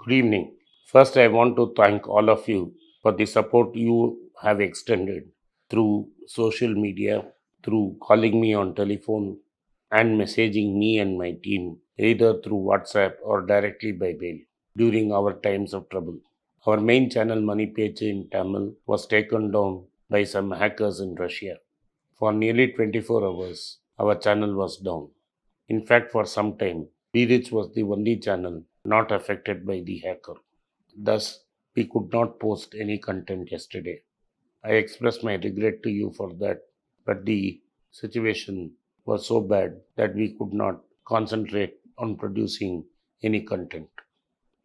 Good evening. First, I want to thank all of you for the support you have extended through social media, through calling me on telephone, and messaging me and my team either through WhatsApp or directly by mail during our times of trouble. Our main channel, Money Page in Tamil, was taken down by some hackers in Russia. For nearly 24 hours, our channel was down. In fact, for some time, BRich was the only channel not affected by the hacker. Thus, we could not post any content yesterday. I express my regret to you for that, but the situation was so bad that we could not concentrate on producing any content.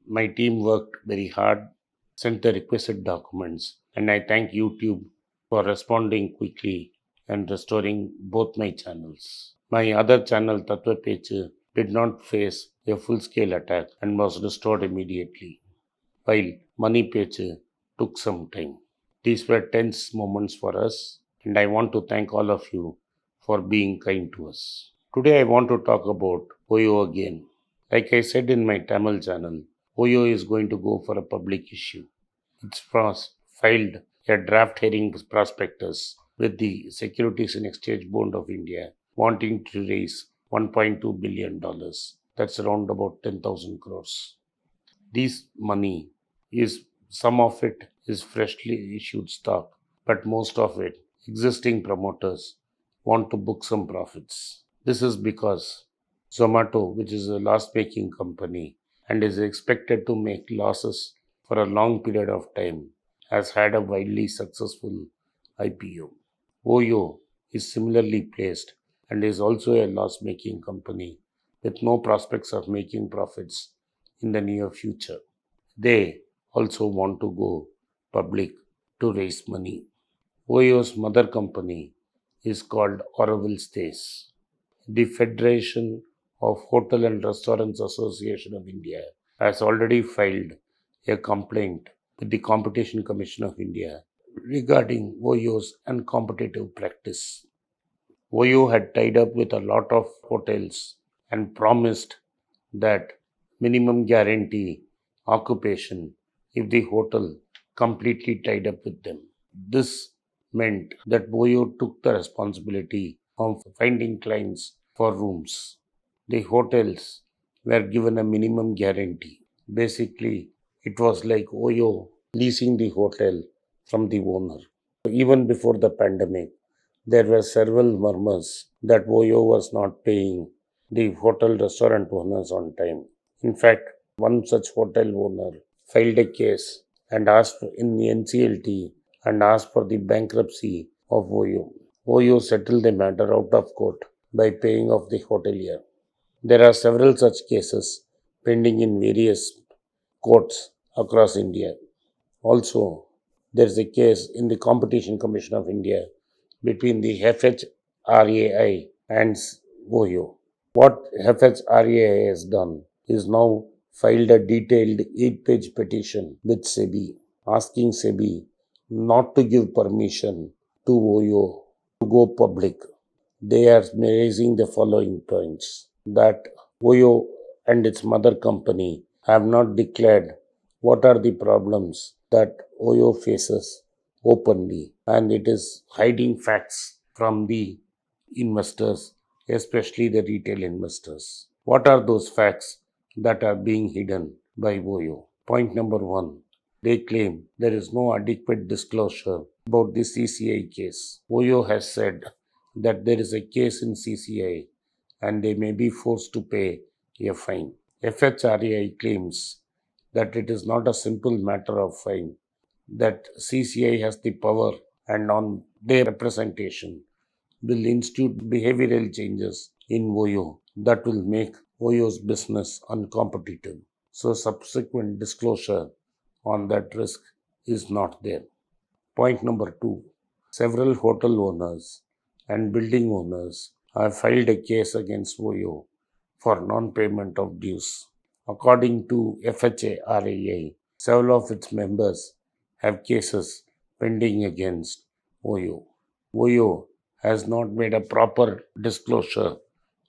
My team worked very hard, sent the requisite documents, and I thank YouTube for responding quickly and restoring both my channels. My other channel, Tattva Pechu, did not face a full scale attack and was restored immediately, while Money Pechu took some time. These were tense moments for us, and I want to thank all of you for being kind to us. Today, I want to talk about Oyo again. Like I said in my Tamil channel, Oyo is going to go for a public issue. It's filed a draft hearing prospectus with the Securities and Exchange Board of India wanting to raise $1.2 billion. That's around about 10,000 crores. This money is some of it is freshly issued stock, but most of it existing promoters want to book some profits. This is because Zomato, which is a loss making company and is expected to make losses for a long period of time, has had a widely successful IPO. Oyo is similarly placed and is also a loss making company with no prospects of making profits in the near future. They also want to go public to raise money. Oyo's mother company is called Auroville Stays. The Federation of Hotel and Restaurants Association of India has already filed a complaint with the Competition Commission of India regarding Oyo's uncompetitive practice. Oyo had tied up with a lot of hotels and promised that minimum guarantee occupation if the hotel completely tied up with them. This meant that Oyo took the responsibility of finding clients for rooms. The hotels were given a minimum guarantee. Basically, it was like Oyo leasing the hotel from the owner. Even before the pandemic, there were several murmurs that Oyo was not paying the hotel restaurant owners on time. In fact, one such hotel owner filed a case and asked in the NCLT and asked for the bankruptcy of Oyo. Oyo settled the matter out of court by paying off the hotelier. There are several such cases pending in various courts across India. Also, there is a case in the Competition Commission of India between the FHRAI and Oyo. What FHRAI has done is now filed a detailed 8-page petition with SEBI asking SEBI not to give permission to Oyo to go public. They are raising the following points that Oyo and its mother company have not declared what are the problems that Oyo faces openly, and it is hiding facts from the investors, especially the retail investors. What are those facts that are being hidden by Oyo? Point number one, they claim there is no adequate disclosure about the CCI case. Oyo has said that there is a case in CCI and they may be forced to pay a fine. FHRAI claims that it is not a simple matter of fine, that CCI has the power and on their representation will institute behavioral changes in Oyo that will make Oyo's business uncompetitive. So, subsequent disclosure on that risk is not there. Point number two, several hotel owners and building owners have filed a case against Oyo for non payment of dues. According to FHRAI, several of its members have cases pending against Oyo. Oyo has not made a proper disclosure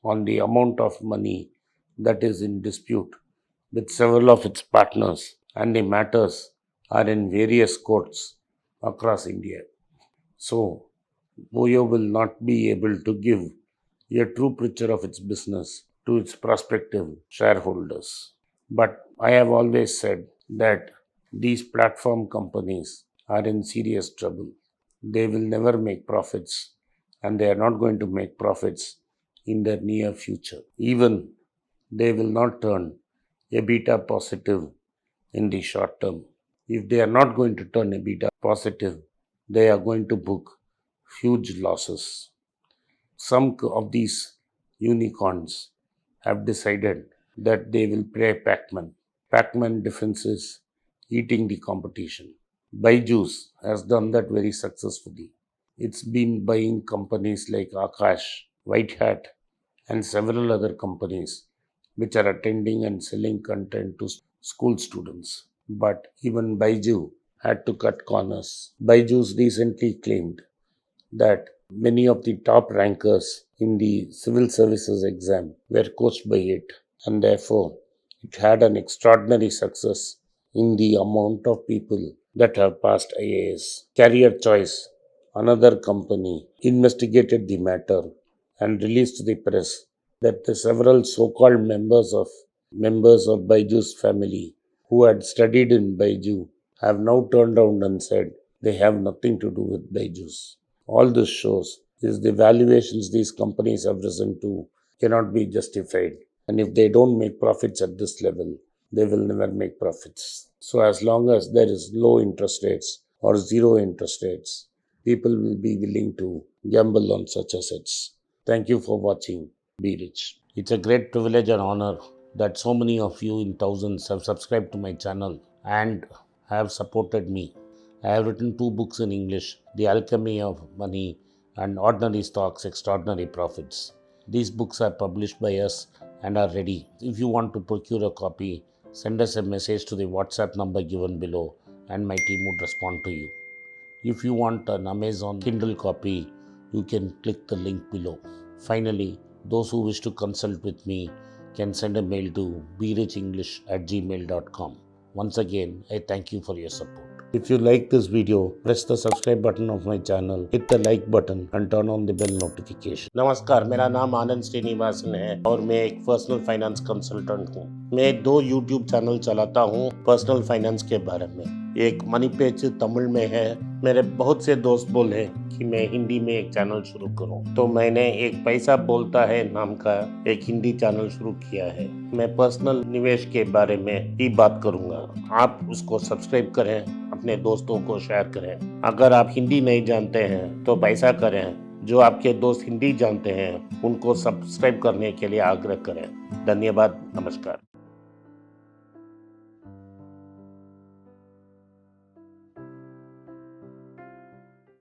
on the amount of money that is in dispute with several of its partners, and the matters are in various courts across India. So, Oyo will not be able to give a true picture of its business to its prospective shareholders. But I have always said that these platform companies are in serious trouble. They will never make profits, and they are not going to make profits in the near future. Even they will not turn EBITDA positive in the short term. If they are not going to turn EBITDA positive, they are going to book huge losses. Some of these unicorns have decided that they will play Pac-Man. Pac-Man defense is eating the competition. Byju's has done that very successfully. It's been buying companies like Akash, White Hat, and several other companies which are attending and selling content to school students. But even Byju had to cut corners. Byju's recently claimed that many of the top rankers in the civil services exam were coached by it, and therefore it had an extraordinary success in the amount of people that have passed IAS. Career Choice, another company, investigated the matter and released to the press that the several so-called members of Byju's family who had studied in Byju have now turned around and said they have nothing to do with Byju's. All this shows is the valuations these companies have risen to cannot be justified. And if they don't make profits at this level, they will never make profits. So as long as there is low interest rates or zero interest rates, people will be willing to gamble on such assets. Thank you for watching. Be rich. It's a great privilege and honor that so many of you in thousands have subscribed to my channel and have supported me. I have written 2 books in English, The Alchemy of Money and Ordinary Stocks, Extraordinary Profits. These books are published by us and are ready. If you want to procure a copy, send us a message to the WhatsApp number given below and my team would respond to you. If you want an Amazon Kindle copy, you can click the link below. Finally, those who wish to consult with me can send a mail to berichenglish@gmail.com. Once again, I thank you for your support. If you like this video, press the subscribe button of my channel, hit the like button and turn on the bell notification. नमस्कार, मेरा नाम आनंद श्रीनिवासन है और मैं एक personal finance consultant हूँ। मैं 2 YouTube channel चलाता हूँ पर्सनल फाइनेंस के बारे में। एक मनी पेज तमिल में है। मेरे बहुत से दोस्त बोले कि मैं हिंदी में एक चैनल शुरू करूं, तो मैंने एक पैसा बोलता है नाम का एक हिंदी चैनल शुरू किया है। मैं पर्सनल निवेश के बारे में ही बात करूंगा। आप उसको सब्सक्राइब करें, अपने दोस्तों को शेयर करें। अगर आप हिंदी नहीं जानते हैं तो पैसा करें। जो आपके दोस्त हिंदी जानते हैं उनको सब्सक्राइब करने के लिए आग्रह करें। धन्यवाद, नमस्कार।